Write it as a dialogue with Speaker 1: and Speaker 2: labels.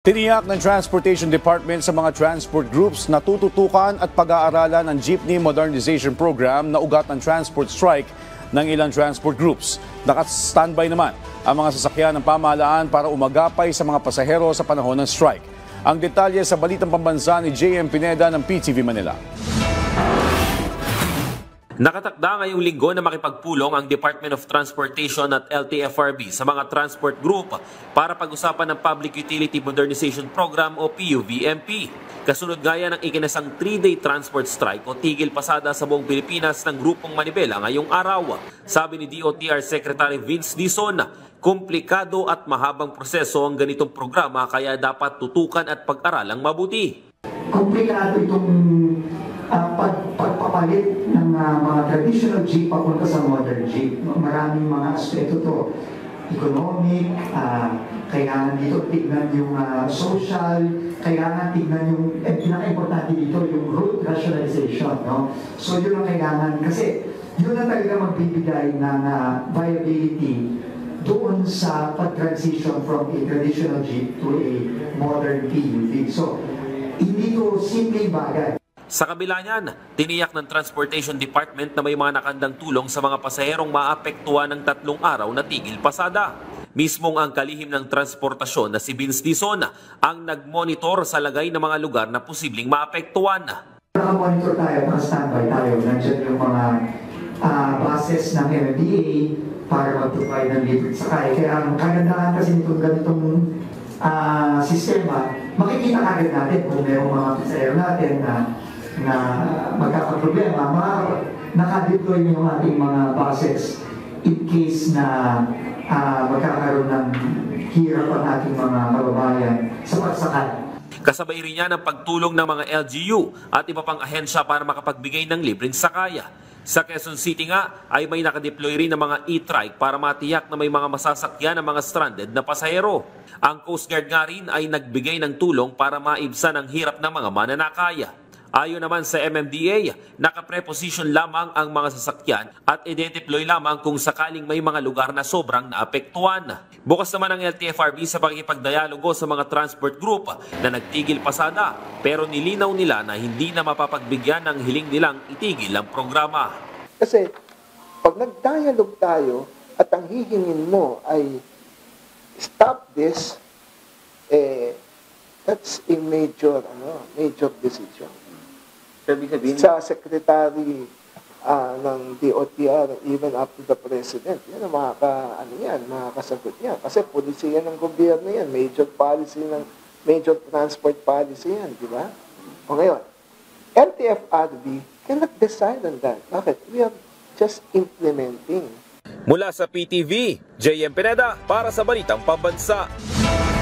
Speaker 1: Tiniyak ng Transportation Department sa mga transport groups na tututukan at pag-aaralan ng Jeepney Modernization Program na ugat ng transport strike ng ilang transport groups. Naka-standby naman ang mga sasakyan ng pamahalaan para umagapay sa mga pasahero sa panahon ng strike. Ang detalye sa Balitang Pambansa ni JM Pineda ng PTV Manila.
Speaker 2: Nakatakda ngayong linggo na makipagpulong ang Department of Transportation at LTFRB sa mga transport group para pag-usapan ng Public Utility Modernization Program o PUVMP. Kasunod gaya ng ikinasang 3-day transport strike o tigil pasada sa buong Pilipinas ng Grupong Manibela ngayong araw. Sabi ni DOTR Secretary Vince Dizon, komplikado at mahabang proseso ang ganitong programa kaya dapat tutukan at pag-aralang mabuti.
Speaker 3: Komplikado itong pagpapalit ng mga traditional jeep papunta sa modern jeep. Maraming mga aspeto to. Economic, kailangan dito tignan yung social, kailangan tignan yung, pinaka-importante dito, yung route rationalization. No? So yun ang kailangan, kasi yun ang talaga magbibigay ng viability doon sa pag-transition from a traditional jeep to a modern PUV. So, hindi to simpleng bagay.
Speaker 2: Sa kabila niyan, tiniyak ng Transportation Department na may mga nakandang tulong sa mga pasaherong maapektuhan ng 3 araw na tigil pasada. Mismong ang kalihim ng transportasyon na si Vince Dizon ang nag-monitor sa lagay ng mga lugar na posibleng maapektuhan.
Speaker 3: Naka-monitor tayo, naka-standby tayo. Nandiyan yung mga buses ng MMDA para mag-provide ng libre sakay. Kaya ang kagandahan kasi nitong ganitong sistema, makikita kagad natin kung mayroong mga pasahero natin na magkakaproblema, naka-deploy yung ating mga buses in case na magkakaroon ng hirap ang ating mga kababayan sa pagsakay.
Speaker 2: Kasabay rin niya ng pagtulong ng mga LGU at iba pang ahensya para makapagbigay ng libreng sakaya. Sa Quezon City nga ay may nakadeploy rin ng mga e-trike para matiyak na may mga masasakyan ng mga stranded na pasahero. Ang Coast Guard nga rin ay nagbigay ng tulong para maibsan ang hirap ng mga mananakaya. Ayon naman sa MMDA, naka-preposition lamang ang mga sasakyan at i-deploy lamang kung sakaling may mga lugar na sobrang naapektuhan. Bukas naman ang LTFRB sa pakikipagdialogo sa mga transport group na nagtigil pasada pero nilinaw nila na hindi na mapapagbigyan ng hiling nilang itigil ang programa.
Speaker 4: Kasi pag nag-dialogue tayo at ang hihingin mo ay stop this, that's a major decision. Sa secretary ng DOTR, even up to the president, yan ang makakasagot yan. Kasi polisiya ng gobyerno yan, major transport policy yan, di ba? O ngayon, LTFRB cannot decide on that. Bakit? We are just implementing.
Speaker 2: Mula sa PTV, JM Pineda para sa Balitang Pambansa.